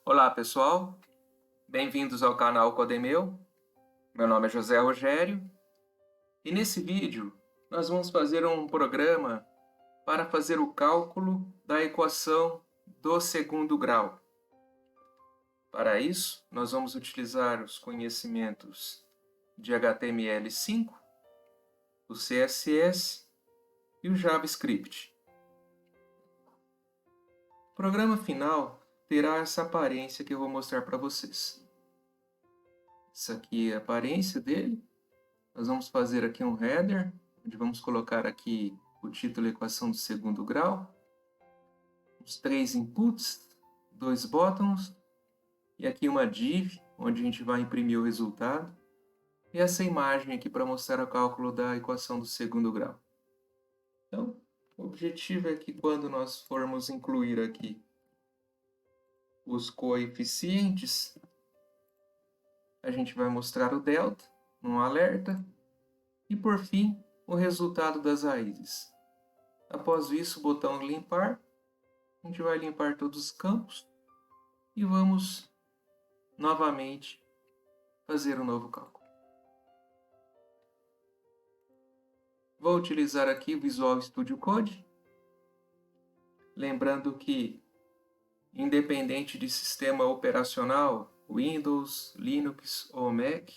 Olá pessoal, bem-vindos ao canal Codemeu. Meu nome é José Rogério e nesse vídeo nós vamos fazer um programa para fazer o cálculo da equação do segundo grau. Para isso, nós vamos utilizar os conhecimentos de HTML5, o CSS e o JavaScript. O programa final terá essa aparência que eu vou mostrar para vocês. Essa aqui é a aparência dele. Nós vamos fazer aqui um header, onde vamos colocar aqui o título equação do segundo grau, os 3 inputs, 2 buttons, e aqui uma div, onde a gente vai imprimir o resultado, e essa imagem aqui para mostrar o cálculo da equação do segundo grau. Então, o objetivo é que quando nós formos incluir aqui os coeficientes, a gente vai mostrar o delta, num alerta, e por fim, o resultado das raízes. Após isso, o botão limpar, a gente vai limpar todos os campos e vamos novamente fazer um novo cálculo. Vou utilizar aqui o Visual Studio Code, lembrando que, independente de sistema operacional, Windows, Linux ou Mac,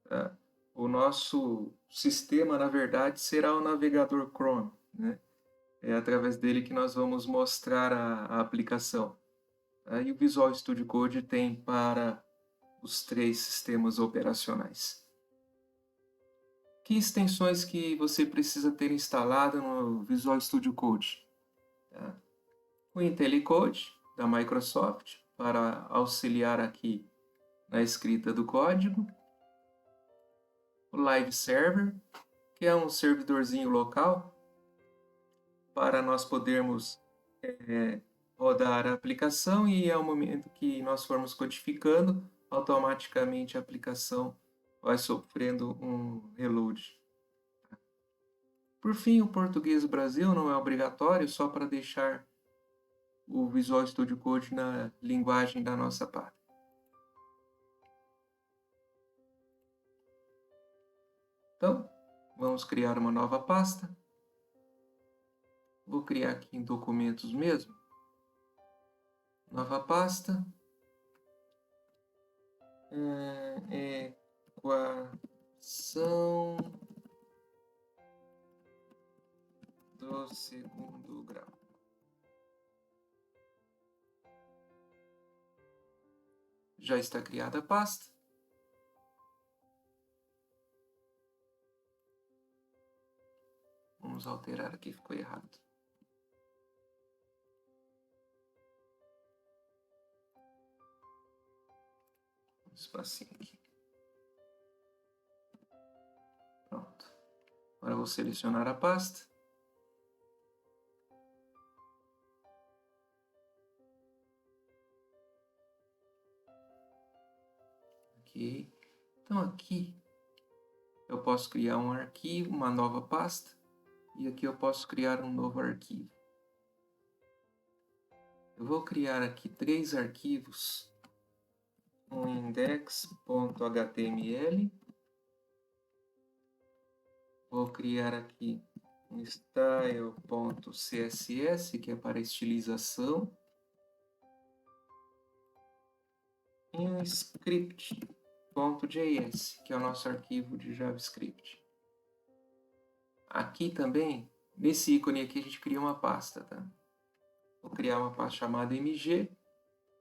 tá? O nosso sistema, na verdade, será o navegador Chrome, né? É através dele que nós vamos mostrar a aplicação. E o Visual Studio Code tem para os 3 sistemas operacionais. Que extensões que você precisa ter instalado no Visual Studio Code? O IntelliCode, da Microsoft, para auxiliar aqui na escrita do código. O Live Server, que é um servidorzinho local, para nós podermos rodar a aplicação e ao momento que nós formos codificando, automaticamente a aplicação vai sofrendo um reload. Por fim, o português do Brasil não é obrigatório, só para deixar o Visual Studio Code na linguagem da nossa pátria. Então, vamos criar uma nova pasta. Vou criar aqui em documentos mesmo. Nova pasta. Equação do segundo grau. Já está criada a pasta. Vamos alterar aqui, ficou errado. Um espacinho aqui. Pronto. Agora vou selecionar a pasta. Ok. Então aqui eu posso criar um arquivo, uma nova pasta. E aqui eu posso criar um novo arquivo. Eu vou criar aqui 3 arquivos. Um index.html. Vou criar aqui um style.css, que é para estilização. E um script.js, que é o nosso arquivo de JavaScript. Aqui também, nesse ícone aqui, a gente cria uma pasta, tá? Vou criar uma pasta chamada mg.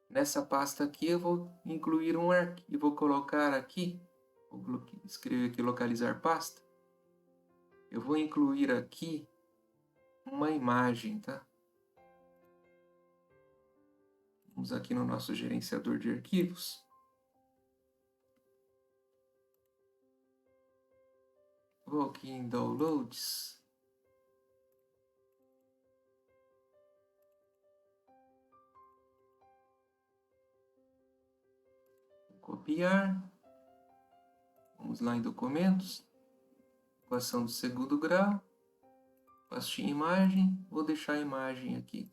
Nessa pasta aqui eu vou incluir um arquivo, vou colocar aqui, vou escrever aqui localizar pasta. Eu vou incluir aqui uma imagem, tá? Vamos aqui no nosso gerenciador de arquivos. Vou aqui em Downloads. Vou copiar. Vamos lá em Documentos. Equação do segundo grau. Pastinha imagem. Vou deixar a imagem aqui.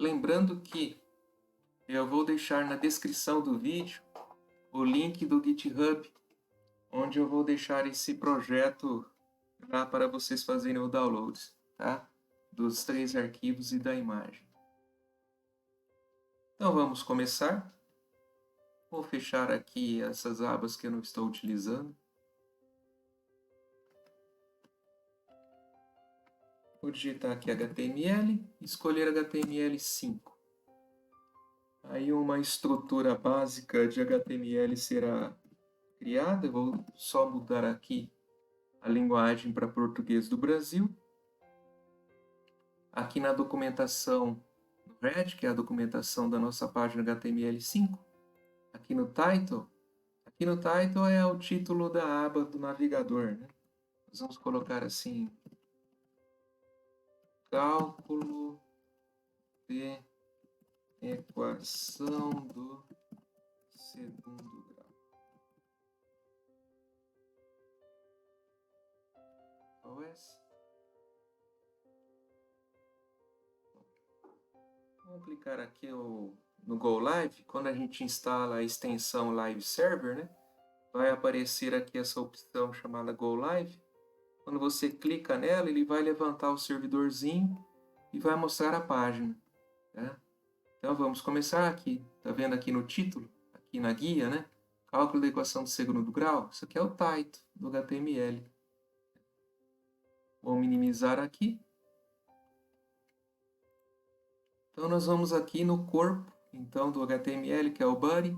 Lembrando que eu vou deixar na descrição do vídeo o link do GitHub, onde eu vou deixar esse projeto lá para vocês fazerem o download, tá? Dos 3 arquivos e da imagem. Então vamos começar. Vou fechar aqui essas abas que eu não estou utilizando. Vou digitar aqui HTML e escolher HTML5. Aí uma estrutura básica de HTML será criada. Eu vou só mudar aqui a linguagem para português do Brasil. Aqui na documentação no Red, que é a documentação da nossa página HTML5, aqui no title é o título da aba do navegador, né? Nós vamos colocar assim, cálculo de equação do segundo grau. Qual é essa? Vamos clicar aqui no Go Live. Quando a gente instala a extensão Live Server, né, vai aparecer aqui essa opção chamada Go Live. Quando você clica nela, ele vai levantar o servidorzinho e vai mostrar a página, tá? Então vamos começar aqui. Tá vendo aqui no título, aqui na guia, né? Cálculo da equação do segundo grau. Isso aqui é o title do HTML. Vou minimizar aqui. Então nós vamos aqui no corpo, então, do HTML, que é o body.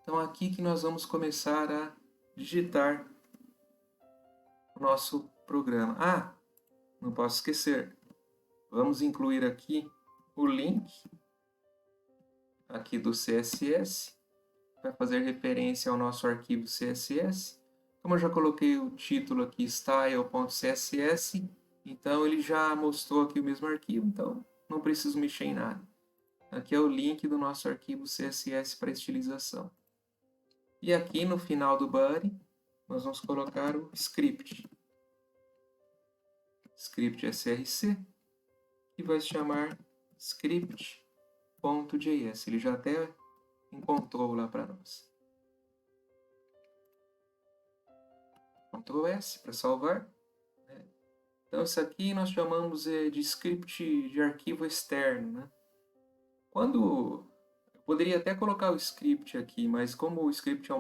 Então aqui que nós vamos começar a digitar o nosso programa. Ah, não posso esquecer. Vamos incluir aqui o link aqui do CSS. Vai fazer referência ao nosso arquivo CSS. Como eu já coloquei o título aqui, style.css, então ele já mostrou aqui o mesmo arquivo, então não preciso mexer em nada. Aqui é o link do nosso arquivo CSS para estilização. E aqui no final do body, nós vamos colocar o script. Script src, que vai se chamar script.js. Ele já até encontrou lá para nós. Ctrl S para salvar. Então, isso aqui nós chamamos de script de arquivo externo, né? Eu poderia até colocar o script aqui, mas como o script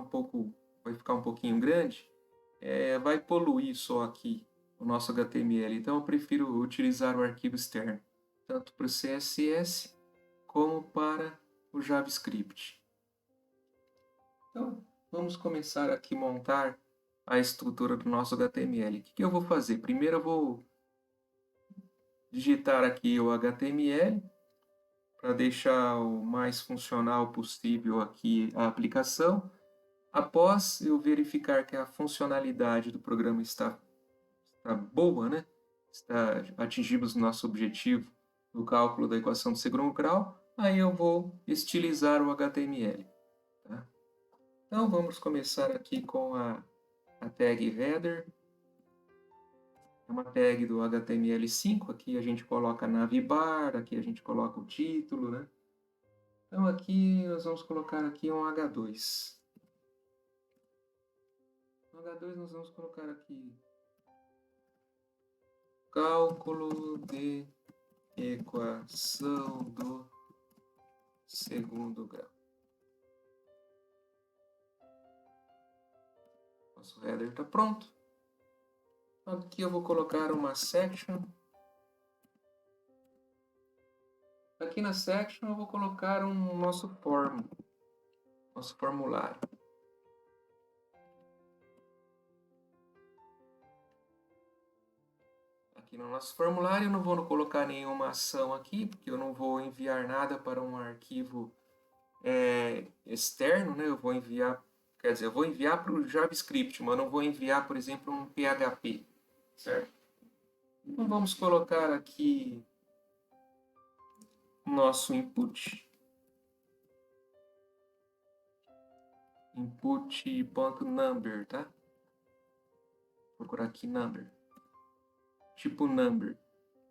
vai ficar um pouquinho grande, vai poluir só aqui o nosso HTML. Então, eu prefiro utilizar o arquivo externo, tanto para o CSS como para o JavaScript. Então, vamos começar aqui a montar a estrutura do nosso HTML. O que eu vou fazer? Primeiro eu vou digitar aqui o HTML para deixar o mais funcional possível aqui a aplicação. Após eu verificar que a funcionalidade do programa está boa, né? Atingimos o nosso objetivo no cálculo da equação do segundo grau, aí eu vou estilizar o HTML. Tá? Então vamos começar aqui com a tag header. É uma tag do HTML5, aqui a gente coloca navbar, aqui a gente coloca o título, né? Então aqui nós vamos colocar aqui um H2. No H2 nós vamos colocar aqui cálculo de equação do segundo grau. Nosso header está pronto. Aqui eu vou colocar uma section. Aqui na section eu vou colocar nosso formulário. Aqui no nosso formulário eu não vou colocar nenhuma ação aqui, porque eu não vou enviar nada para um arquivo externo, né? Eu vou enviar para o JavaScript, mas eu não vou enviar, por exemplo, um PHP, certo? Então vamos colocar aqui nosso input. Input.number, tá? Vou procurar aqui number. Tipo number.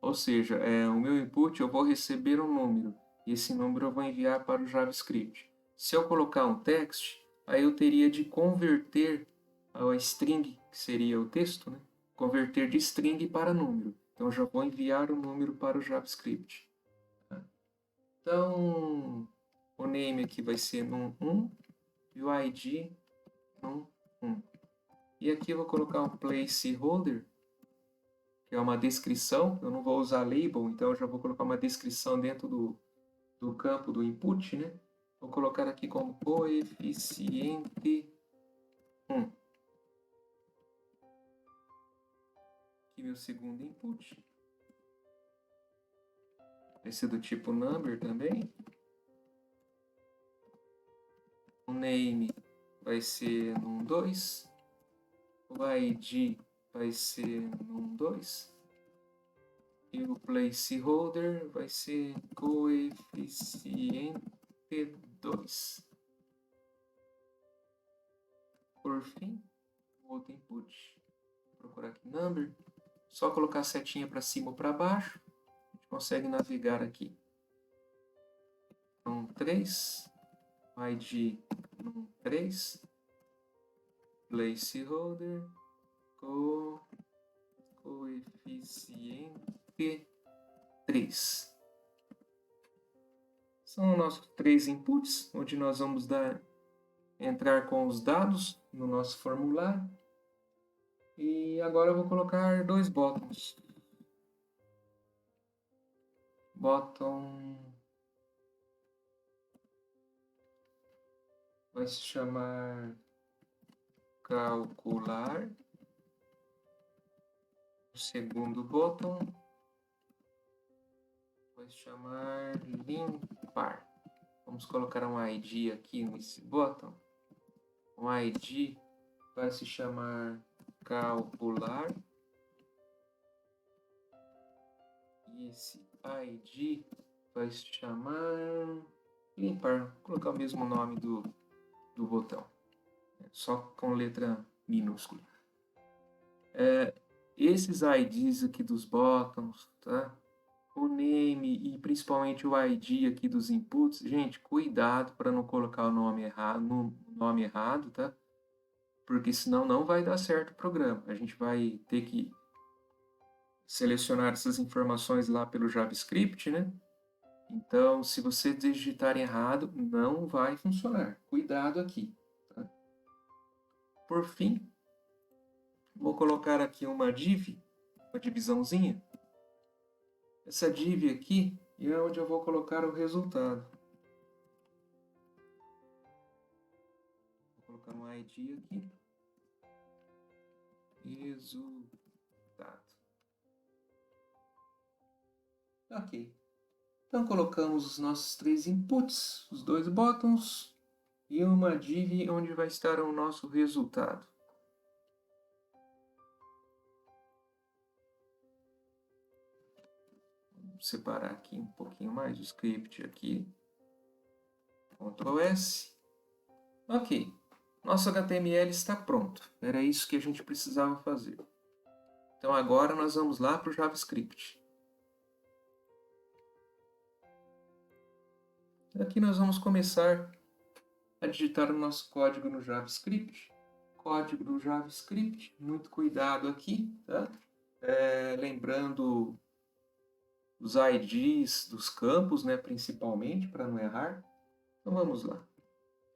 Ou seja, o meu input eu vou receber um número. E esse número eu vou enviar para o JavaScript. Se eu colocar um text, aí eu teria de converter a string, que seria o texto, né? Converter de string para número. Então, eu já vou enviar o número para o JavaScript. Então, o name aqui vai ser num1 e o ID num1. E aqui eu vou colocar um placeholder, que é uma descrição. Eu não vou usar label, então eu já vou colocar uma descrição dentro do campo do input, né? Vou colocar aqui como coeficiente 1. Aqui meu segundo input. Vai ser do tipo number também. O name vai ser num2. O ID vai ser num2. E o placeholder vai ser coeficiente 2. Por fim, o outro input. Vou procurar aqui number. Só colocar a setinha para cima ou para baixo. A gente consegue navegar aqui. Num3. ID num3. Placeholder. Coeficiente 3. São nossos 3 inputs, onde nós vamos entrar com os dados no nosso formulário. E agora eu vou colocar 2 buttons. Button vai se chamar calcular. O segundo botão vai se chamar limpar. Vamos colocar um ID aqui nesse botão. Um ID vai se chamar calcular. E esse ID vai se chamar limpar. Vou colocar o mesmo nome do botão, só com letra minúscula. Esses IDs aqui dos botões, tá? O name e principalmente o ID aqui dos inputs, gente, cuidado para não colocar o nome errado, tá? Porque senão não vai dar certo o programa. A gente vai ter que selecionar essas informações lá pelo JavaScript, né? Então, se você digitar errado, não vai funcionar. Cuidado aqui. Tá? Por fim, vou colocar aqui uma div, uma divisãozinha. Essa div aqui é onde eu vou colocar o resultado. Vou colocar um ID aqui. Resultado. Ok. Então, colocamos os nossos 3 inputs, os 2 buttons e uma div onde vai estar o nosso resultado. Vou separar aqui um pouquinho mais o script aqui. Ctrl S. Ok. Nosso HTML está pronto. Era isso que a gente precisava fazer. Então agora nós vamos lá para o JavaScript. Aqui nós vamos começar a digitar o nosso código no JavaScript. Código do JavaScript, muito cuidado aqui, tá? Lembrando os IDs dos campos, né, principalmente, para não errar. Então vamos lá.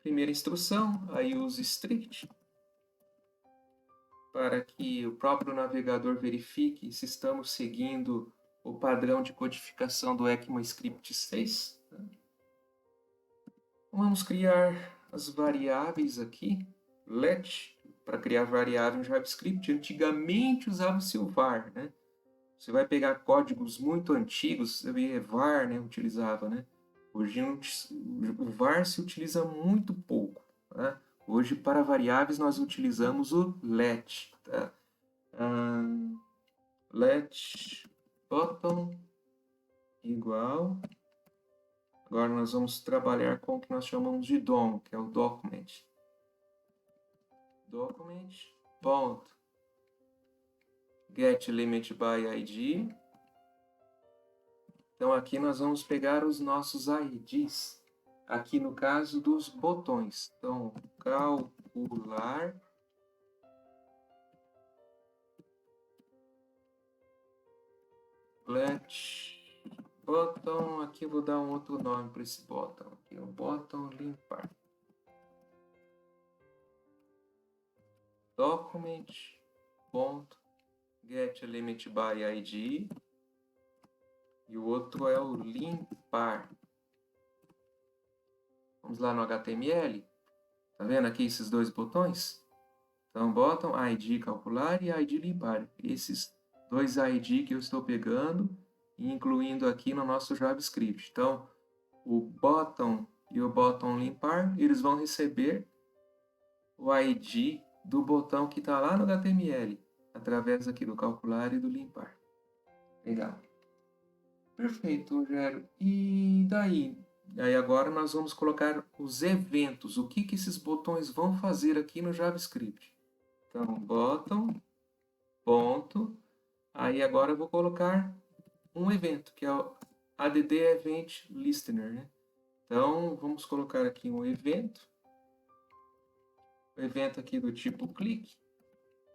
Primeira instrução, aí use strict, para que o próprio navegador verifique se estamos seguindo o padrão de codificação do ECMAScript 6. Tá? Vamos criar as variáveis aqui, let, para criar variável em JavaScript. Antigamente usava-se o var, né? Você vai pegar códigos muito antigos, o var, né, utilizava, né? Hoje o var se utiliza muito pouco, tá? Hoje para variáveis nós utilizamos o let, tá? Let button igual. Agora nós vamos trabalhar com o que nós chamamos de DOM, que é o document. Document, ponto, get limit by ID, Então aqui nós vamos pegar os nossos IDs, aqui no caso dos botões. Então, calcular plant bottom, aqui eu vou dar um outro nome para esse bottom, aqui o bottom limpar. Document ponto get element by ID e o outro é o limpar. Vamos lá no HTML. Tá vendo aqui esses dois botões? Então, bottom ID calcular e ID limpar. Esses dois ID que eu estou pegando e incluindo aqui no nosso JavaScript. Então, o bottom e o bottom limpar, eles vão receber o ID do botão que está lá no HTML, através aqui do calcular e do limpar. Legal. Perfeito, Rogério. E daí? Aí agora nós vamos colocar os eventos. O que esses botões vão fazer aqui no JavaScript? Então, bottom, ponto. Aí agora eu vou colocar um evento, que é o add event listener, né? Então, vamos colocar aqui um evento. O evento aqui do tipo clique.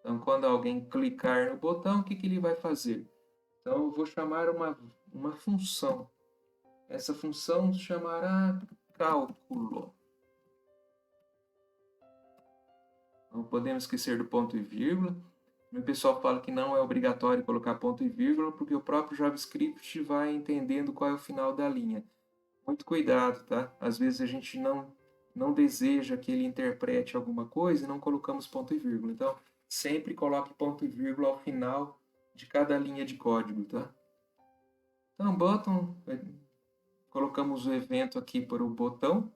Então, quando alguém clicar no botão, o que ele vai fazer? Então, eu vou chamar uma função. Essa função se chamará cálculo. Não podemos esquecer do ponto e vírgula. O pessoal fala que não é obrigatório colocar ponto e vírgula, porque o próprio JavaScript vai entendendo qual é o final da linha. Muito cuidado, tá? Às vezes a gente não deseja que ele interprete alguma coisa e não colocamos ponto e vírgula. Então, sempre coloque ponto e vírgula ao final de cada linha de código, tá? Então, bottom, colocamos o evento aqui para o botão.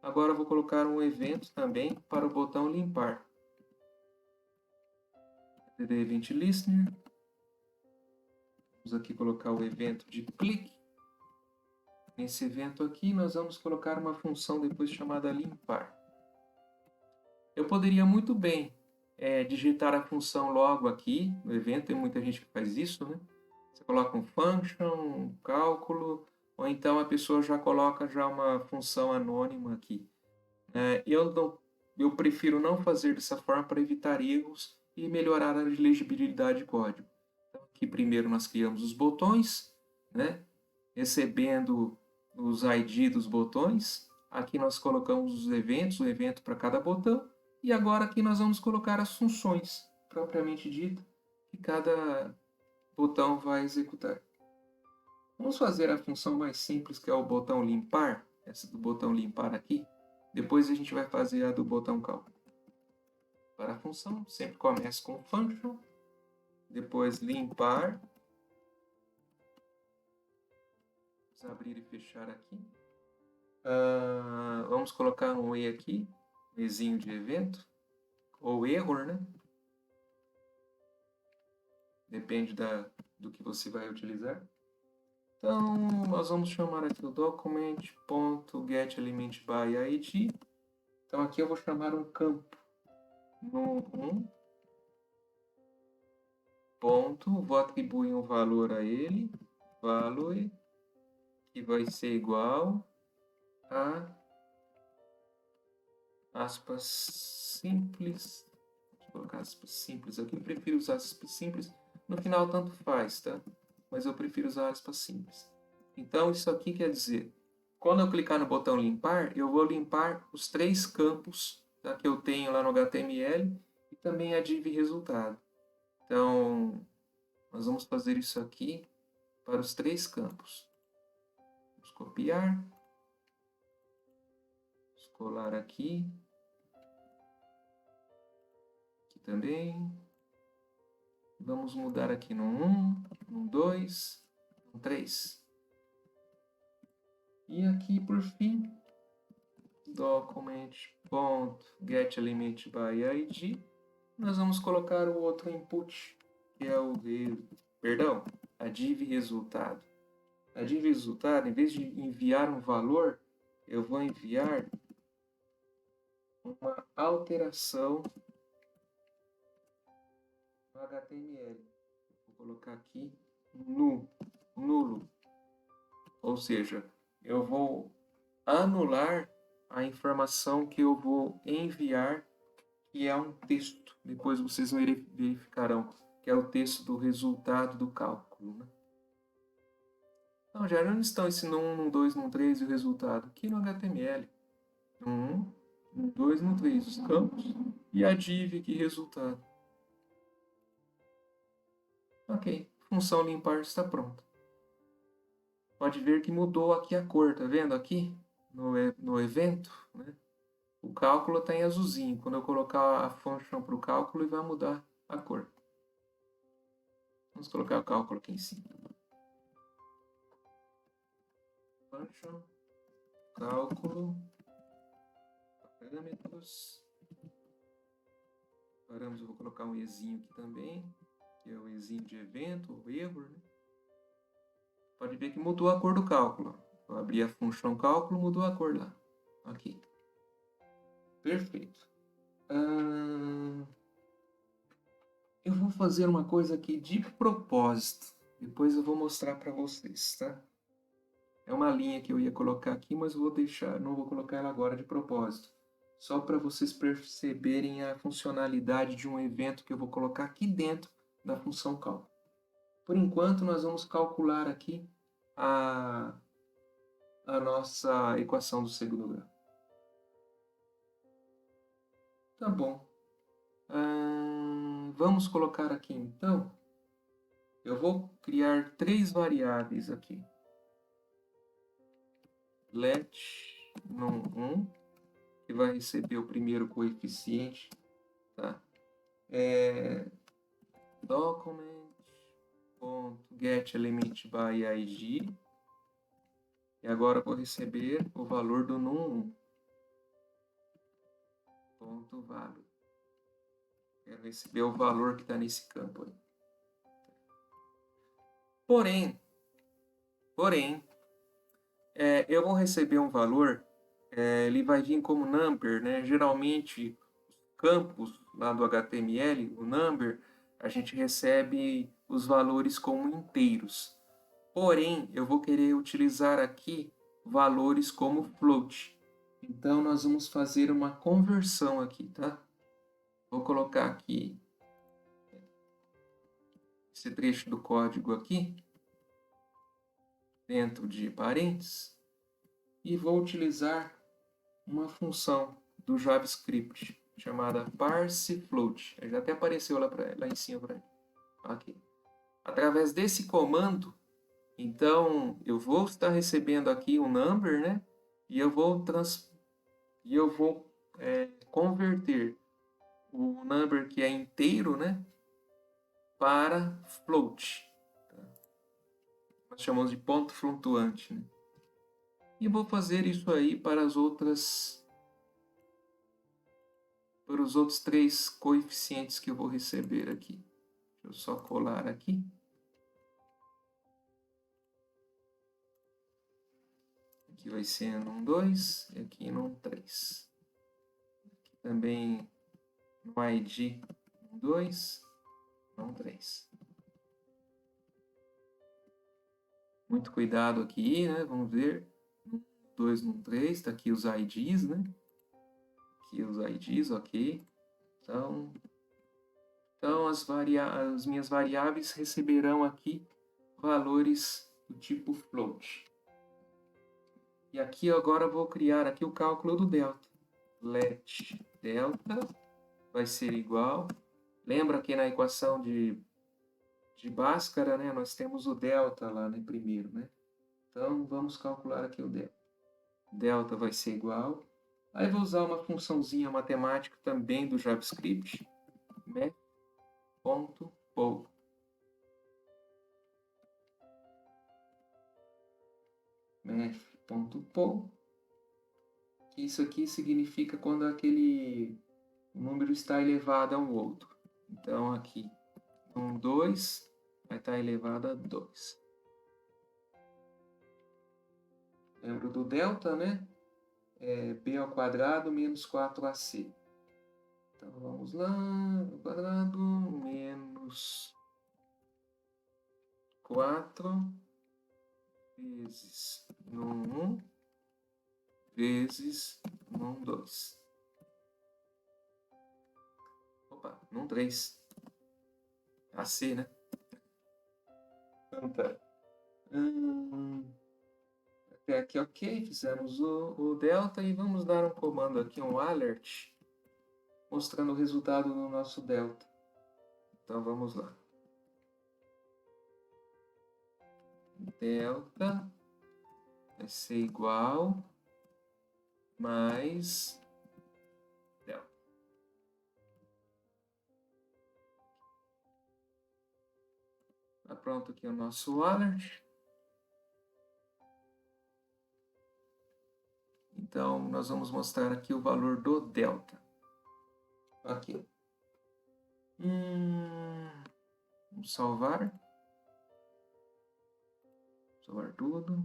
Agora eu vou colocar um evento também para o botão limpar. Add event listener. Vamos aqui colocar o evento de clique. Nesse evento aqui, nós vamos colocar uma função depois chamada limpar. Eu poderia muito bem digitar a função logo aqui no evento, tem muita gente que faz isso, né? Você coloca um function, um cálculo, ou então a pessoa já coloca já uma função anônima aqui. Eu prefiro não fazer dessa forma para evitar erros e melhorar a legibilidade de código. Então, aqui primeiro nós criamos os botões, né? Recebendo os ID dos botões. Aqui nós colocamos os eventos, o evento para cada botão. E agora aqui nós vamos colocar as funções, propriamente dita, que cada botão vai executar. Vamos fazer a função mais simples, que é o botão limpar. Essa do botão limpar aqui. Depois a gente vai fazer a do botão cálculo. Para a função, sempre começa com function, depois limpar. Vamos abrir e fechar aqui. Vamos colocar um E aqui, um Ezinho de evento, ou error, né? Depende do que você vai utilizar. Então, nós vamos chamar aqui o document.getElementById. Então, aqui eu vou chamar um campo no1 ponto, vou atribuir um valor a ele, value, que vai ser igual a aspas simples. Vou colocar aspas simples aqui, eu prefiro usar aspas simples. No final, tanto faz, tá? Mas eu prefiro usar aspas simples. Então, isso aqui quer dizer, quando eu clicar no botão limpar, eu vou limpar os 3 campos, tá, que eu tenho lá no HTML e também a div resultado. Então, nós vamos fazer isso aqui para os 3 campos. Vamos copiar. Vamos colar aqui. Aqui também. Vamos mudar aqui no 1, no 2, no 3. E aqui, por fim, document.getElementById. Nós vamos colocar o outro input, que é a div resultado. A div resultado, em vez de enviar um valor, eu vou enviar uma alteração no HTML. Vou colocar aqui nulo. Ou seja, eu vou anular a informação que eu vou enviar, que é um texto. Depois vocês verificarão que é o texto do resultado do cálculo, né? Não, já onde estão esse no 1, no 2, no 3 e o resultado? Aqui no HTML. No 1, no 2, no 3, os campos e a div aqui, resultado. Ok, função limpar está pronta. Pode ver que mudou aqui a cor, tá vendo aqui? No evento, né? O cálculo está em azulzinho. Quando eu colocar a função para o cálculo, ele vai mudar a cor. Vamos colocar o cálculo aqui em cima. Function, cálculo, parâmetros. Parâmetros, eu vou colocar um ezinho aqui também, que é o ezinho de evento, ou erro, né? Pode ver que mudou a cor do cálculo. Eu abri a função cálculo, mudou a cor lá. Aqui. Perfeito. Eu vou fazer uma coisa aqui de propósito. Depois eu vou mostrar para vocês, tá? É uma linha que eu ia colocar aqui, mas vou deixar, não vou colocar ela agora de propósito. Só para vocês perceberem a funcionalidade de um evento que eu vou colocar aqui dentro da função cálculo. Por enquanto, nós vamos calcular aqui a nossa equação do segundo grau. Tá bom. Vamos colocar aqui, então. Eu vou criar 3 variáveis aqui. Let num1, que vai receber o primeiro coeficiente, tá? Document.getElementById. E agora eu vou receber o valor do num1. Ponto value. Quero receber o valor que está nesse campo aí. Porém, eu vou receber um valor, ele vai vir como number, né? Geralmente, os campos lá do HTML, o number, a gente recebe os valores como inteiros. Porém, eu vou querer utilizar aqui valores como float. Então, nós vamos fazer uma conversão aqui, tá? Vou colocar aqui esse trecho do código aqui, dentro de parênteses, e vou utilizar uma função do JavaScript chamada parseFloat. Já até apareceu lá em cima para mim. Aqui. Através desse comando, então eu vou estar recebendo aqui um number, né? E eu vou converter o number que é inteiro, né? Para float. Nós chamamos de ponto flutuante, né? E vou fazer isso aí para os outros 3 coeficientes que eu vou receber aqui. Deixa eu só colar aqui. Aqui vai ser num 2 e aqui num 3. Aqui também no ID num 2, num 3. Muito cuidado aqui, né? Vamos ver. 2 num 3, está aqui os IDs, né? Aqui os IDs, ok. Então as minhas variáveis receberão aqui valores do tipo float. E aqui agora eu vou criar aqui o cálculo do delta. Let delta vai ser igual. Lembra que na equação de Bhaskara, né, nós temos o delta lá, né, primeiro, né? Então vamos calcular aqui o delta. Delta vai ser igual. Aí vou usar uma funçãozinha matemática também do JavaScript, math.poll. Math.poll. Isso aqui significa quando aquele número está elevado a um outro. Então aqui, 2 vai estar elevado a 2. Lembra do delta, né? B ao quadrado menos 4AC. Então vamos lá, ao quadrado menos 4 vezes num 1 vezes num 2. Opa, num 3. AC, né? Então tá. Até aqui ok, fizemos o delta e vamos dar um comando aqui, um alert, mostrando o resultado do nosso delta. Então vamos lá. Delta vai ser igual mais delta. Tá pronto aqui o nosso alert. Então nós vamos mostrar aqui o valor do delta. Aqui. Vamos salvar. Salvar tudo.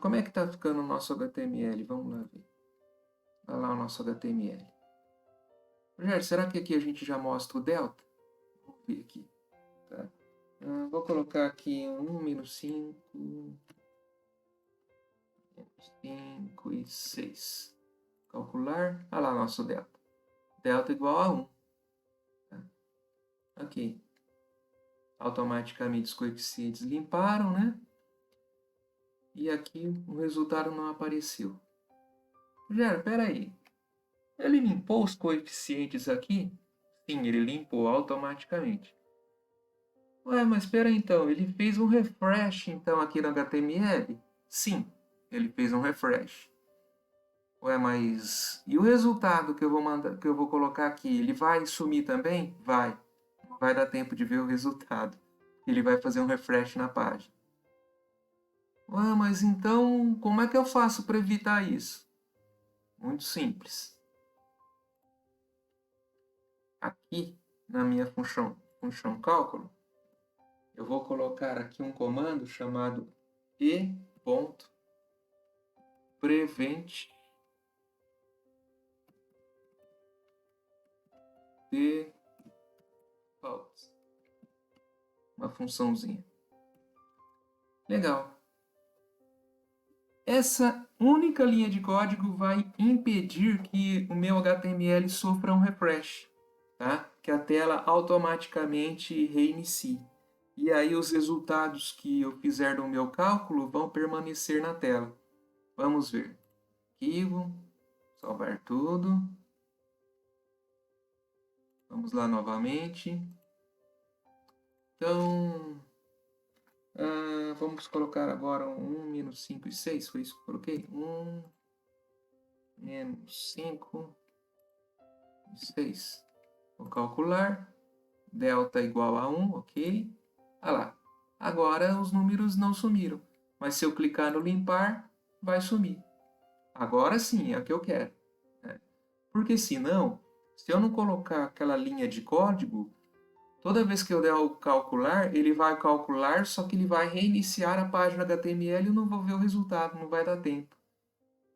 Como é que está ficando o nosso HTML? Vamos lá ver. Olha lá o nosso HTML. Rogério, será que aqui a gente já mostra o delta? Vamos ver aqui. Tá? Vou colocar aqui 1, menos 5, menos 5 e 6. Calcular. Olha lá o nosso delta. Delta igual a 1. Tá? Ok. Automaticamente os coeficientes limparam, né? E aqui o resultado não apareceu. Rogério, peraí. Ele limpou os coeficientes aqui? Sim, ele limpou automaticamente. Ué, mas espera então, ele fez um refresh então aqui no HTML? Sim, ele fez um refresh. Ué, mas e o resultado que eu vou mandar, que eu vou colocar aqui, ele vai sumir também? Vai. Não vai dar tempo de ver o resultado. Ele vai fazer um refresh na página. Ué, mas então, como é que eu faço para evitar isso? Muito simples. Aqui na minha função cálculo, eu vou colocar aqui um comando chamado e.prevent default. Uma funçãozinha. Legal. Essa única linha de código vai impedir que o meu HTML sofra um refresh, tá? Que a tela automaticamente reinicie. E aí os resultados que eu fizer no meu cálculo vão permanecer na tela. Vamos ver. Arquivo, salvar tudo. Vamos lá novamente. Então, vamos colocar agora 1, menos 5 e 6. Foi isso que eu coloquei? 1, menos 5 e 6. Vou calcular. Delta igual a 1, ok. Ah lá. Agora os números não sumiram. Mas se eu clicar no limpar, vai sumir. Agora sim, é o que eu quero. Né? Porque senão, se eu não colocar aquela linha de código, toda vez que eu der o calcular, ele vai calcular, só que ele vai reiniciar a página HTML e eu não vou ver o resultado, não vai dar tempo.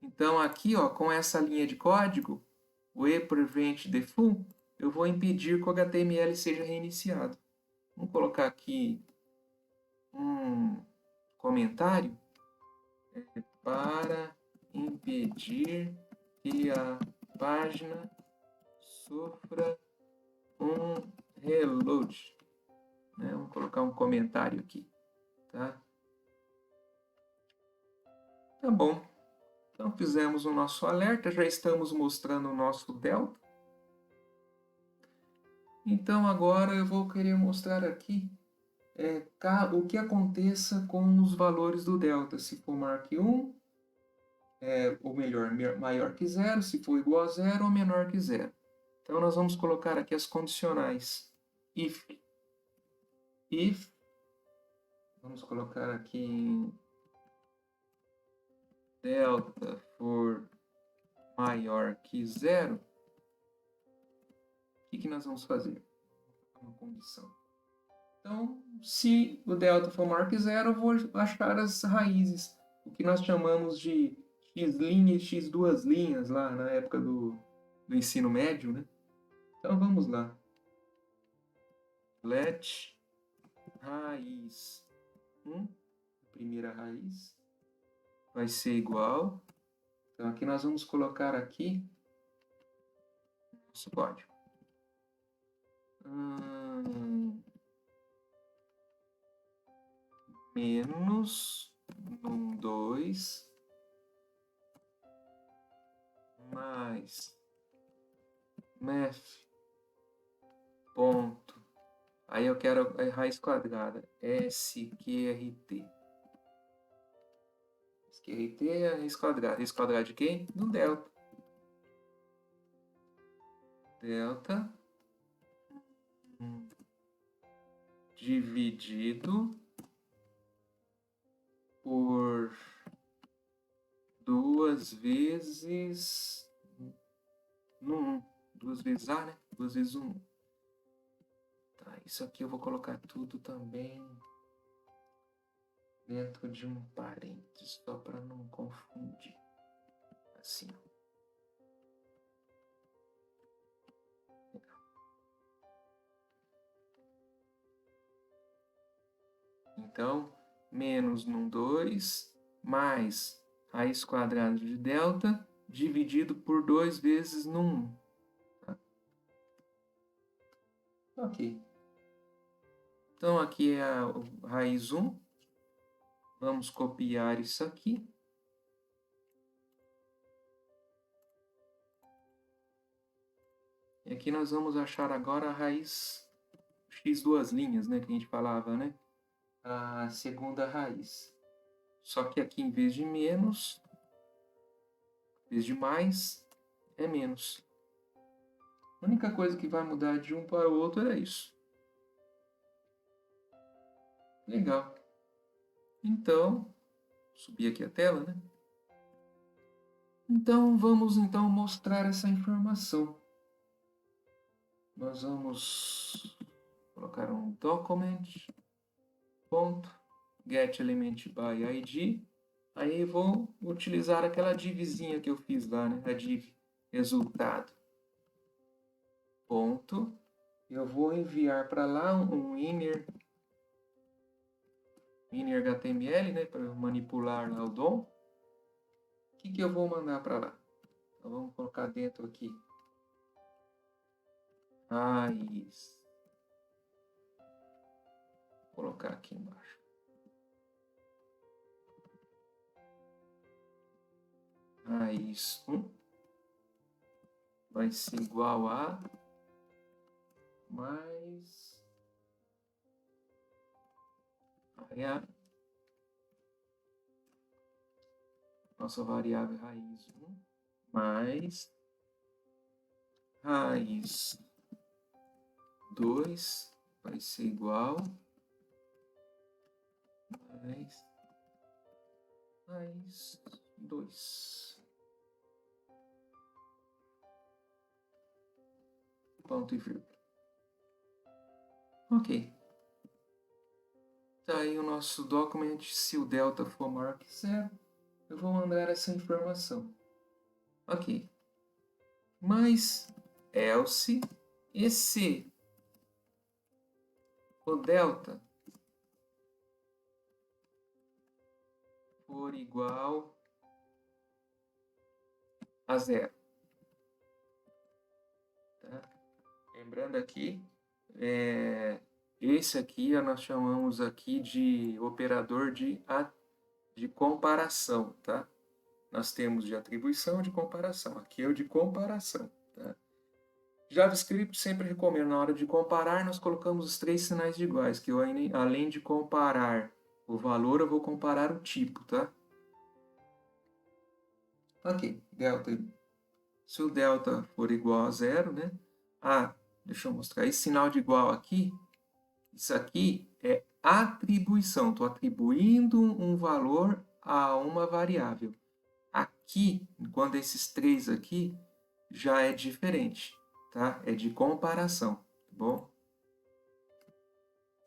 Então aqui, ó, com essa linha de código, o e.prevent default, eu vou impedir que o HTML seja reiniciado. Vamos colocar aqui um comentário para impedir que a página sofra um reload. Né? Vamos colocar um comentário aqui. Tá? Tá bom. Então fizemos o nosso alerta, já estamos mostrando o nosso delta. Então agora eu vou querer mostrar aqui o que aconteça com os valores do delta. Se for maior que 1, ou melhor, maior que 0, se for igual a 0 ou menor que 0. Então nós vamos colocar aqui as condicionais. If, vamos colocar aqui delta for maior que 0, o que nós vamos fazer? Uma condição. Então, se o delta for maior que 0, eu vou achar as raízes, o que nós chamamos de x' e x duas linhas lá na época do ensino médio, né? Então vamos lá. Let raiz 1, a primeira raiz, vai ser igual. Então, aqui nós vamos colocar aqui nosso código. Menos num 2 mais math ponto. Aí eu quero a raiz quadrada, SQRT. SQRT é a raiz quadrada. Raiz quadrada de quem? Do delta. Delta dividido por 2 vezes no 1. 2 vezes A, né? 2 vezes 1. Tá, isso aqui eu vou colocar tudo também dentro de um parênteses, só para não confundir. Assim. Então, menos num 2 mais raiz quadrada de delta dividido por 2 vezes no 1. Tá? Ok. Então, aqui é a raiz 1. Vamos copiar isso aqui. E aqui nós vamos achar agora a raiz x duas linhas, né, que a gente falava, né? A segunda raiz. Só que aqui, em vez de menos, em vez de mais, é menos. A única coisa que vai mudar de um para o outro é isso. Legal. Então, subir aqui a tela, né? Então, vamos então mostrar essa informação. Nós vamos colocar um document, ponto, get element by id. Aí vou utilizar aquela divzinha que eu fiz lá, né? A div resultado. Ponto. Eu vou enviar para lá um inner HTML, né? Para manipular lá o DOM. O que eu vou mandar para lá? Então, vamos colocar dentro aqui. Raiz. Vou colocar aqui embaixo. Raiz 1 vai ser igual a mais a nossa variável raiz 1 mais raiz 2 vai ser igual mais raiz 2. Ponto e vírgula. Ok. Tá aí o nosso document. Se o delta for maior que 0, eu vou mandar essa informação. Ok. Mas else e se o delta for igual a 0. Tá? Lembrando aqui, esse aqui nós chamamos aqui de operador de comparação, tá? Nós temos de atribuição e de comparação. Aqui é o de comparação, tá? JavaScript sempre recomendo, na hora de comparar, nós colocamos os 3 sinais de iguais, que eu, além de comparar o valor, eu vou comparar o tipo, tá? Ok, delta. Se o delta for igual a 0, né? Deixa eu mostrar. Esse sinal de igual aqui, isso aqui é atribuição. Estou atribuindo um valor a uma variável. Aqui, quando esses 3 aqui, já é diferente, tá? É de comparação, tá bom?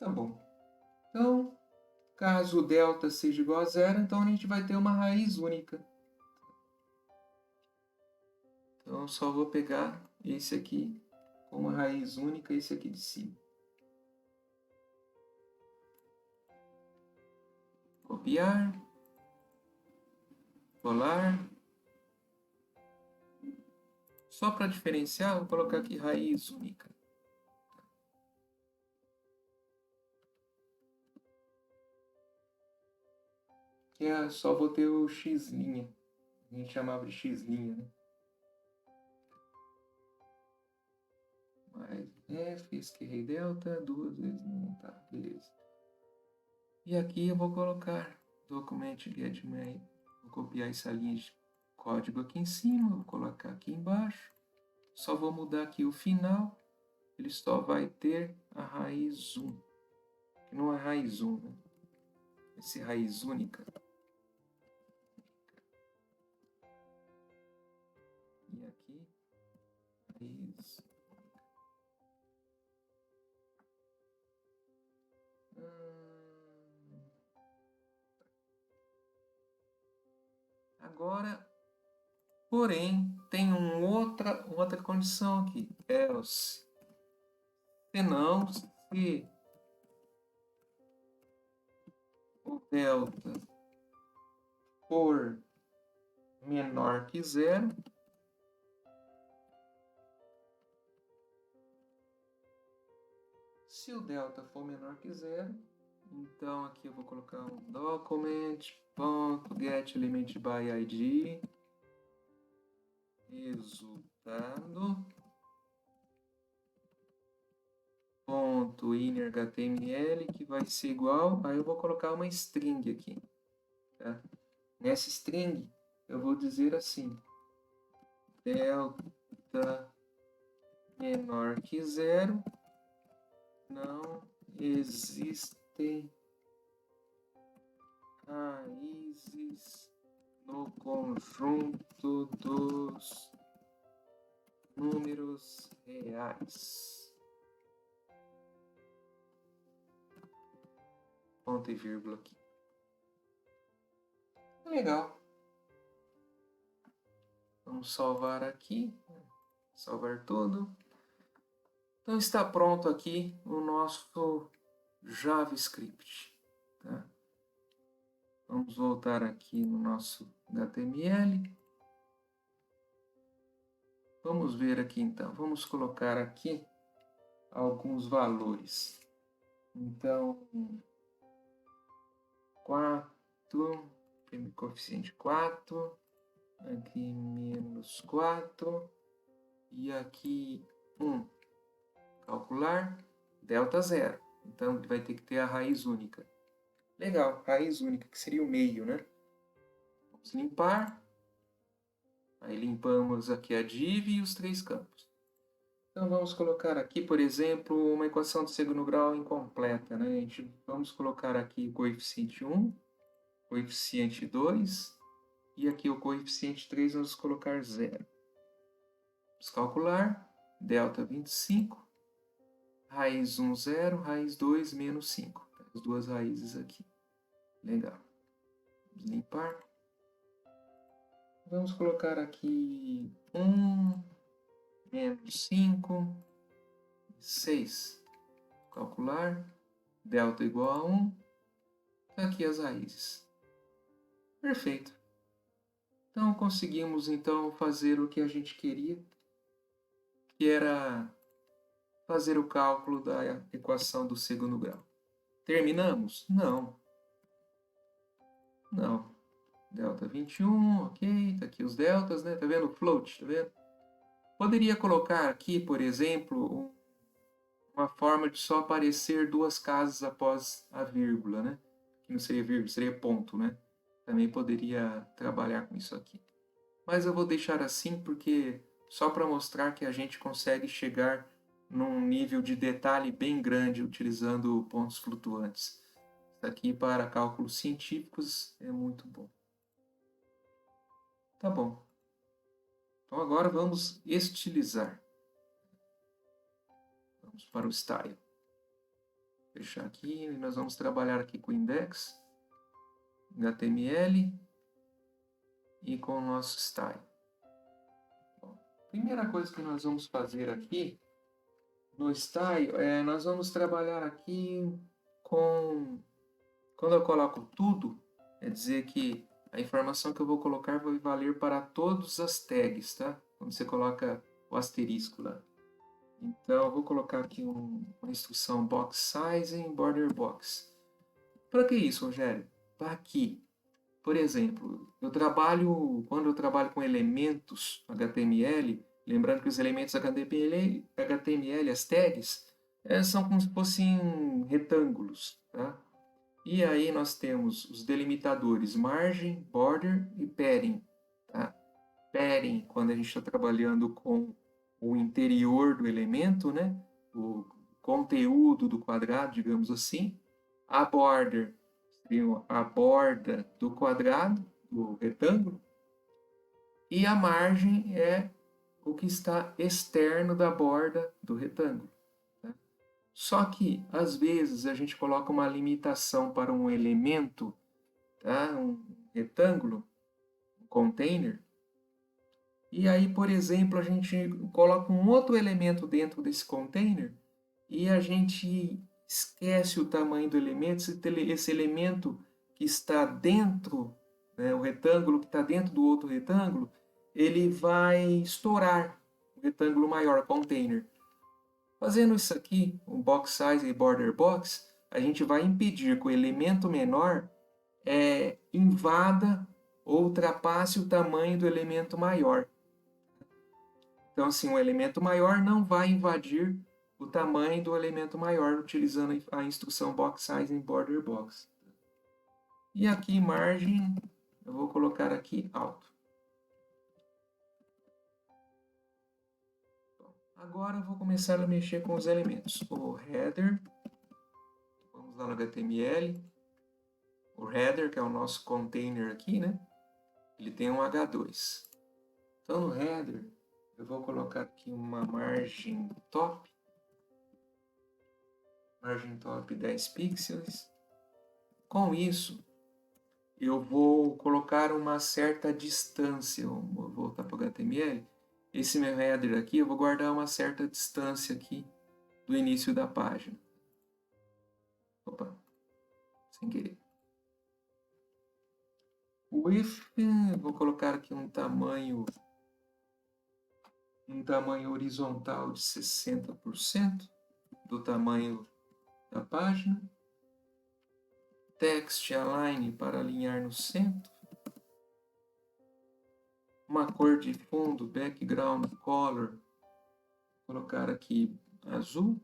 Tá bom. Então, caso o delta seja igual a 0, então a gente vai ter uma raiz única. Então, eu só vou pegar esse aqui como raiz única, esse aqui de cima. Copiar. Colar. Só para diferenciar, vou colocar aqui raiz única. Que é só vou ter o x'. A gente chamava de x', né? Mais F, esquerrei delta, 2 vezes não, tá, beleza. E aqui eu vou colocar document get mail. Vou copiar essa linha de código aqui em cima, vou colocar aqui embaixo. Só vou mudar aqui o final. Ele só vai ter a raiz 1. Que não é raiz 1, né? Vai ser raiz única. E aqui, raiz. Agora, porém, tem outra condição aqui. Else. Senão, se o delta for menor que 0, se o delta for menor que 0, então aqui eu vou colocar um document.getElementById, resultado, ponto inner.html, que vai ser igual, aí eu vou colocar uma string aqui, tá? Nessa string eu vou dizer assim, delta menor que 0, não existem raízes no conjunto dos números reais. Ponto e vírgula aqui. Legal. Vamos salvar aqui. Salvar tudo. Então está pronto aqui o nosso JavaScript. Tá? Vamos voltar aqui no nosso HTML. Vamos ver aqui então. Vamos colocar aqui alguns valores. Então, 4, coeficiente 4, aqui menos 4, e aqui 1. Calcular, delta 0. Então, vai ter que ter a raiz única. Legal, raiz única, que seria o meio, né? Vamos limpar. Aí limpamos aqui a div e os 3 campos. Então, vamos colocar aqui, por exemplo, uma equação de segundo grau incompleta, né? Vamos colocar aqui o coeficiente 1, coeficiente 2, e aqui o coeficiente 3 vamos colocar 0. Vamos calcular, delta 25, raiz 1, 0, raiz 2, menos 5. As duas raízes aqui. Legal. Vamos limpar. Vamos colocar aqui 1, menos 5, 6. Calcular, delta igual a 1. Aqui as raízes. Perfeito. Então, conseguimos então fazer o que a gente queria, que era fazer o cálculo da equação do segundo grau. Terminamos? Não. Não. Delta 21, ok. Tá aqui os deltas, né? Tá vendo o float? Tá vendo? Poderia colocar aqui, por exemplo, uma forma de só aparecer 2 casas após a vírgula, né? Que não seria vírgula, seria ponto, né? Também poderia trabalhar com isso aqui. Mas eu vou deixar assim porque só para mostrar que a gente consegue chegar num nível de detalhe bem grande utilizando pontos flutuantes. Isso aqui para cálculos científicos é muito bom. Tá bom. Então agora vamos estilizar. Vamos para o style. Fechar aqui e nós vamos trabalhar aqui com o index, HTML e com o nosso style. Bom, primeira coisa que nós vamos fazer aqui no style nós vamos trabalhar aqui com, quando eu coloco tudo, quer dizer que a informação que eu vou colocar vai valer para todas as tags, tá? Quando você coloca o asterisco lá. Então, eu vou colocar aqui uma instrução box size em border box. Para que isso, Rogério? Para aqui. Por exemplo, quando eu trabalho com elementos HTML, lembrando que os elementos HTML, as tags, são como se fossem retângulos, tá? E aí nós temos os delimitadores margem, border e padding, tá? Padding, quando a gente está trabalhando com o interior do elemento, né? O conteúdo do quadrado, digamos assim. A border seria a borda do quadrado, do retângulo. E a margem é o que está externo da borda do retângulo. Tá? Só que, às vezes, a gente coloca uma limitação para um elemento, tá? Um retângulo, um container. E aí, por exemplo, a gente coloca um outro elemento dentro desse container e a gente esquece o tamanho do elemento. Esse elemento que está dentro, né, o retângulo que está dentro do outro retângulo, ele vai estourar o retângulo maior, o container. Fazendo isso aqui, o box size e border box, a gente vai impedir que o elemento menor invada ou ultrapasse o tamanho do elemento maior. Então, assim, um elemento maior não vai invadir o tamanho do elemento maior utilizando a instrução box size em border box. E aqui margem, eu vou colocar aqui alto. Agora eu vou começar a mexer com os elementos. O header, vamos lá no HTML. O header, que é o nosso container aqui, né? Ele tem um H2. Então no header, eu vou colocar aqui uma margem top. Margem top 10 pixels. Com isso, eu vou colocar uma certa distância. Eu vou voltar para o HTML. Esse meu header aqui, eu vou guardar uma certa distância aqui do início da página. Opa, sem querer. O if, vou colocar aqui um tamanho horizontal de 60% do tamanho da página. Text align para alinhar no centro. Uma cor de fundo, background color, vou colocar aqui azul.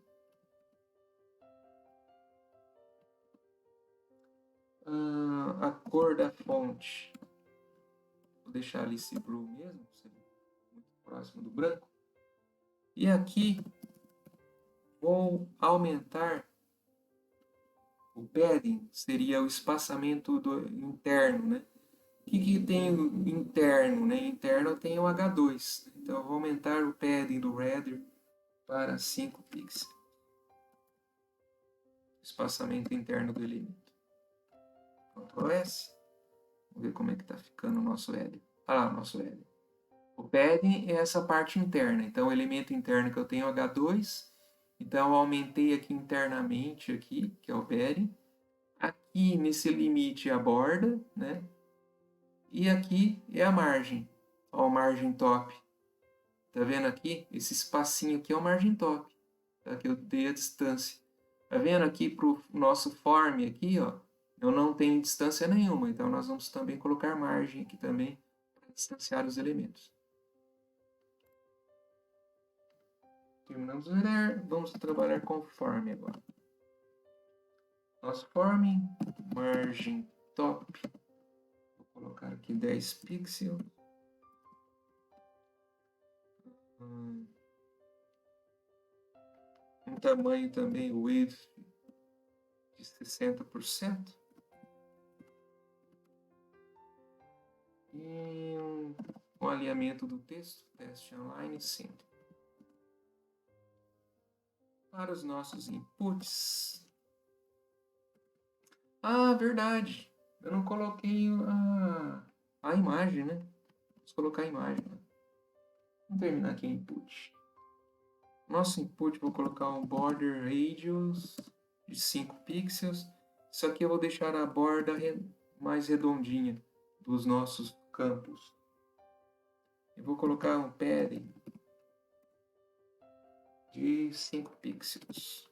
A cor da fonte, vou deixar alice blue mesmo, muito próximo do branco. E aqui vou aumentar o padding, seria o espaçamento interno, né? O que tem interno, né? Interno tem o H2, então eu vou aumentar o padding do header para 5 pixels. Espaçamento interno do elemento. Ctrl S. Vamos ver como é que está ficando o nosso header. Ah lá, o nosso header. O padding é essa parte interna. Então, o elemento interno que eu tenho é H2. Então, eu aumentei aqui internamente, aqui, que é o padding. Aqui, nesse limite, é a borda, né? E aqui é a margem. Ó, a margem top. Tá vendo aqui? Esse espacinho aqui é o margem top. Tá? Que eu dei a distância. Tá vendo aqui para o nosso form aqui, ó? Eu não tenho distância nenhuma. Então, nós vamos também colocar margem aqui também para distanciar os elementos. Terminamos o header, vamos trabalhar com form agora. Nosso form, margem top, vou colocar aqui 10 pixels. Um tamanho também, width, de 60%. E um alinhamento do texto, test align center. Para os nossos inputs. Ah, verdade. Eu não coloquei a imagem, né? Vamos colocar a imagem. Né? Vamos terminar aqui input. Nosso input, vou colocar um border radius de 5 pixels. Isso aqui eu vou deixar a borda mais redondinha dos nossos campos. Eu vou colocar um padding de 5 pixels.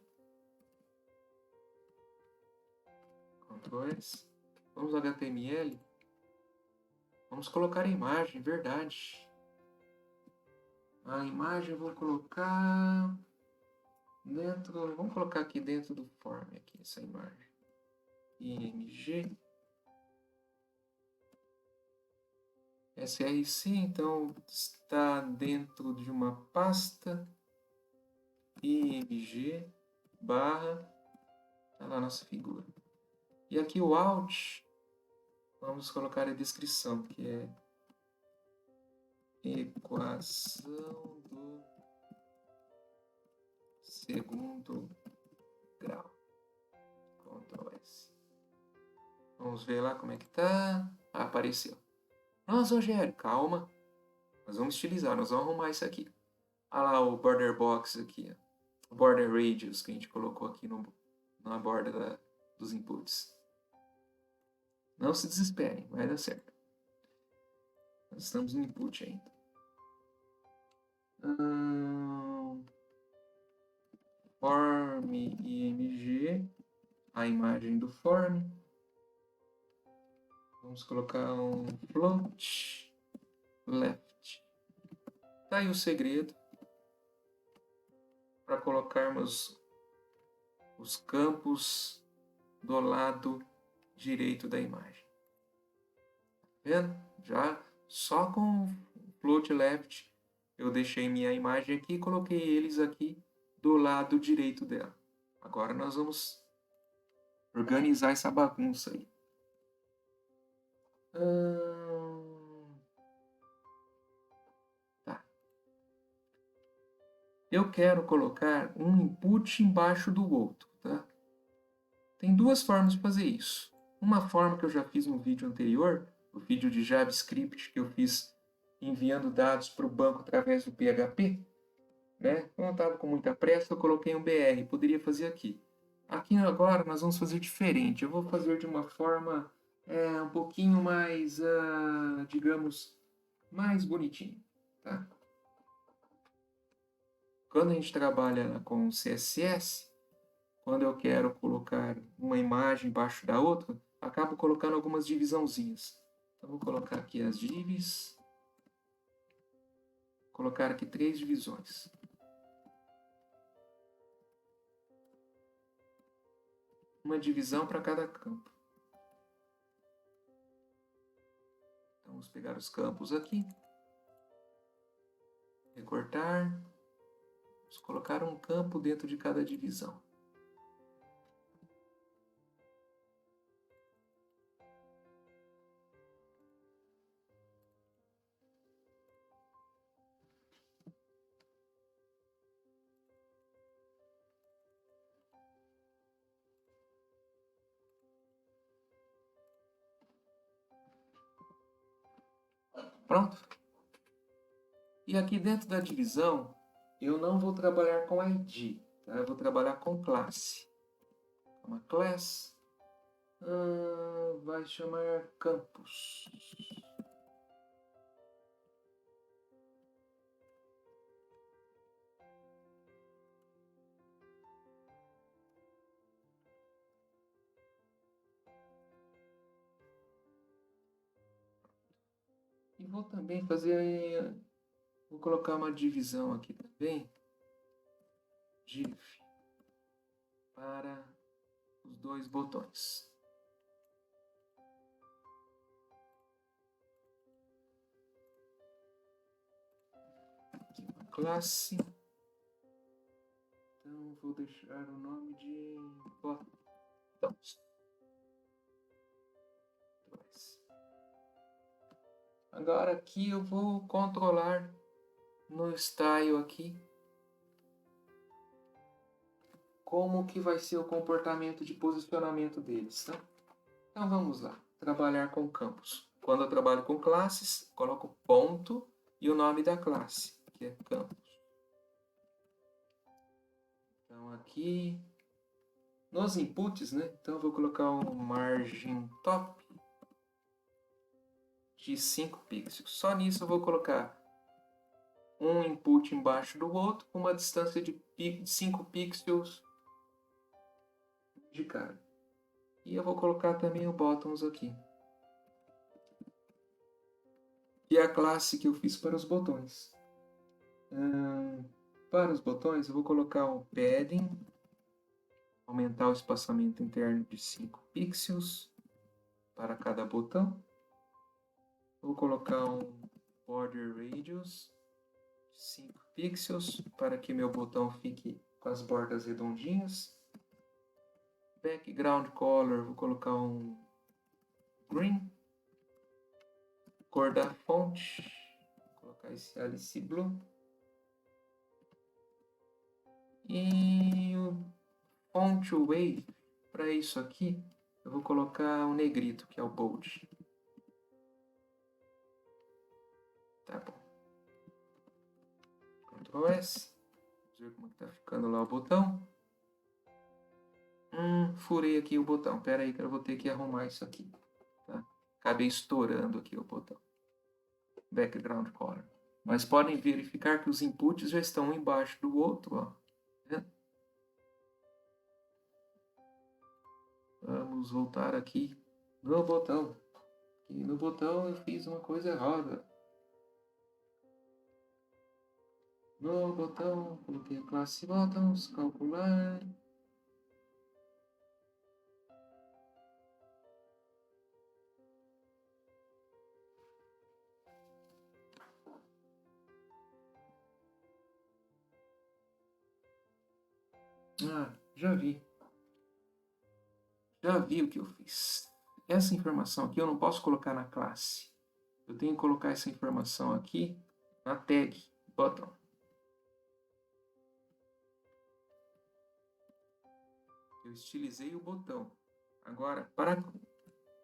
Ctrl S. Vamos ao HTML. Vamos colocar a imagem, verdade. A imagem eu vou colocar dentro... Vamos colocar aqui dentro do form, aqui, essa imagem. IMG. SRC, então, está dentro de uma pasta. IMG barra... Tá lá a nossa figura. E aqui o Alt, vamos colocar a descrição, que é equação do segundo grau. Ctrl S. Vamos ver lá como é que tá. Ah, apareceu. Nossa, Rogério, calma. Nós vamos estilizar, nós vamos arrumar isso aqui. Olha lá o border box aqui, ó. O border radius que a gente colocou aqui na borda dos inputs. Não se desesperem, vai dar certo. Nós estamos no input ainda. Form img, a imagem do form. Vamos colocar um float left. Tá aí o segredo para colocarmos os campos do lado direito da imagem. Tá vendo? Já só com float left eu deixei minha imagem aqui e coloquei eles aqui do lado direito dela. Agora nós vamos organizar essa bagunça aí. Tá. Eu quero colocar um input embaixo do outro, tá? Tem duas formas de fazer isso. Uma forma que eu já fiz no vídeo anterior, o vídeo de JavaScript que eu fiz enviando dados para o banco através do PHP, né? Quando eu estava com muita pressa, eu coloquei um BR, poderia fazer aqui. Aqui agora nós vamos fazer diferente. Eu vou fazer de uma forma um pouquinho mais, digamos, mais bonitinho, tá? Quando a gente trabalha com CSS, quando eu quero colocar uma imagem embaixo da outra, acabo colocando algumas divisãozinhas. Então, vou colocar aqui as divs. Colocar aqui 3 divisões. Uma divisão para cada campo. Então, vamos pegar os campos aqui. Recortar. Vamos colocar um campo dentro de cada divisão. Pronto. E aqui dentro da divisão, eu não vou trabalhar com ID, tá? Eu vou trabalhar com classe. Uma class vai chamar campus. E vou também fazer, vou colocar uma divisão aqui também, div, para os 2 botões. Aqui uma classe. Então vou deixar o nome de botões. Agora aqui eu vou controlar no style aqui como que vai ser o comportamento de posicionamento deles, tá? Então vamos lá, trabalhar com campos. Quando eu trabalho com classes, coloco ponto e o nome da classe, que é campos. Então aqui, nos inputs, né? Então eu vou colocar um margin top de 5 pixels. Só nisso eu vou colocar um input embaixo do outro com uma distância de 5 pixels de cada. E eu vou colocar também o buttons aqui. E a classe que eu fiz para os botões. Para os botões eu vou colocar um padding, aumentar o espaçamento interno de 5 pixels para cada botão. Vou colocar um border radius de 5 pixels para que meu botão fique com as bordas redondinhas. Background color, vou colocar um green. Cor da fonte, vou colocar esse Alice Blue. E o font weight, para isso aqui, eu vou colocar o negrito, que é o bold. Tá bom. Ctrl S. Vamos ver como está ficando lá o botão. Furei aqui o botão. Espera aí que eu vou ter que arrumar isso aqui. Tá? Acabei estourando aqui o botão. Background color. Mas podem verificar que os inputs já estão um embaixo do outro. Ó. Vamos voltar aqui no botão. E no botão eu fiz uma coisa errada. No botão, coloquei a classe buttons, calcular. Já vi. Já vi o que eu fiz. Essa informação aqui eu não posso colocar na classe. Eu tenho que colocar essa informação aqui na tag button. Eu estilizei o botão. Agora,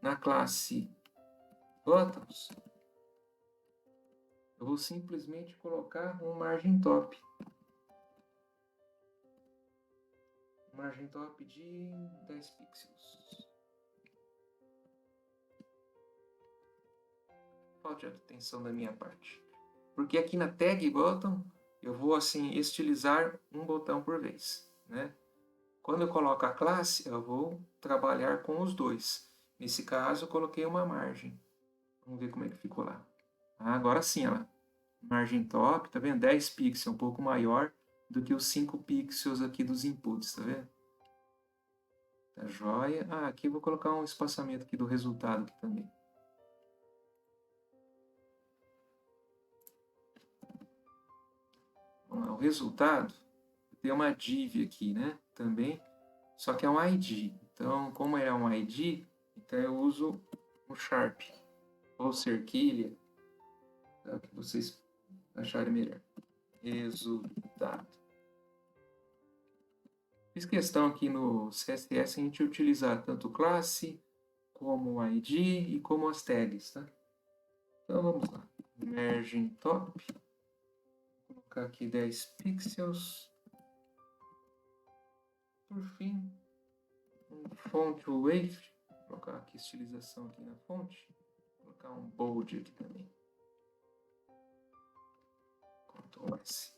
na classe buttons, eu vou simplesmente colocar um margem top. Margem top de 10 pixels. Falta de atenção da minha parte. Porque aqui na tag button, eu vou assim estilizar um botão por vez, né? Quando eu coloco a classe, eu vou trabalhar com os dois. Nesse caso, eu coloquei uma margem. Vamos ver como é que ficou lá. Agora sim, ela. Margem top, tá vendo? 10 pixels, um pouco maior do que os 5 pixels aqui dos inputs, tá vendo? Tá joia. Aqui eu vou colocar um espaçamento aqui do resultado aqui também. Vamos lá, o resultado, tem uma div aqui, né? Também, só que é um ID. Então, como é um ID, então eu uso o Sharp ou cerquilha, tá? O que vocês acharem melhor. Resultado. Fiz questão aqui no CSS a gente utilizar tanto classe, como ID e como as tags, tá? Então vamos lá. Margin top. Vou colocar aqui 10 pixels. Por fim, um font weight. Vou colocar aqui estilização aqui na fonte. Vou colocar um bold aqui também. Ctrl S.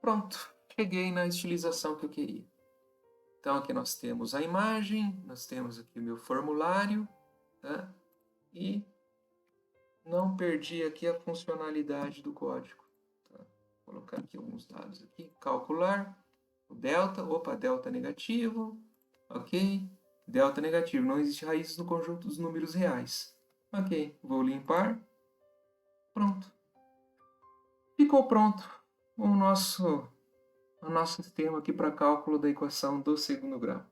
Pronto, cheguei na estilização que eu queria. Então aqui nós temos a imagem, nós temos aqui o meu formulário, tá? E não perdi aqui a funcionalidade do código. Tá? Vou colocar aqui alguns dados aqui. Calcular, o delta, delta negativo, ok? Delta negativo, não existe raízes no conjunto dos números reais. Ok, vou limpar. Pronto. Ficou pronto o nosso sistema aqui para cálculo da equação do segundo grau.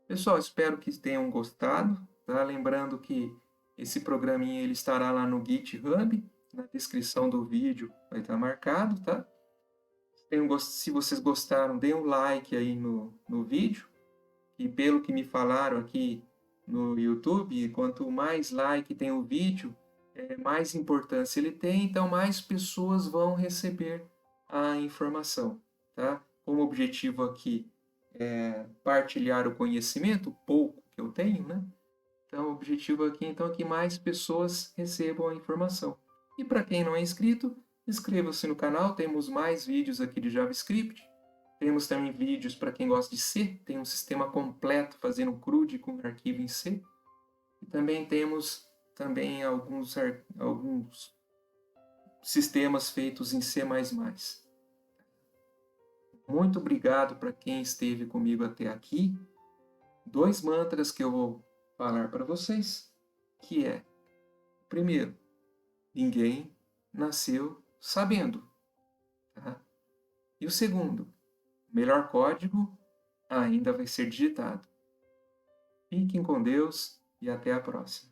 Pessoal, espero que tenham gostado. Tá? Lembrando que esse programinha ele estará lá no GitHub, na descrição do vídeo vai estar marcado, tá? Se vocês gostaram, deem um like aí no vídeo. E pelo que me falaram aqui no YouTube, quanto mais like tem o vídeo, mais importância ele tem, então mais pessoas vão receber a informação, tá? Como objetivo aqui é partilhar o conhecimento, pouco que eu tenho, né? Então, o objetivo aqui então é que mais pessoas recebam a informação. E para quem não é inscrito, inscreva-se no canal, temos mais vídeos aqui de JavaScript. Temos também vídeos para quem gosta de C, tem um sistema completo fazendo CRUD com arquivo em C. E também temos alguns sistemas feitos em C++. Muito obrigado para quem esteve comigo até aqui. 2 mantras que eu vou falar para vocês, que é, primeiro, ninguém nasceu sabendo. Tá? E o segundo, melhor código ainda vai ser digitado. Fiquem com Deus e até a próxima.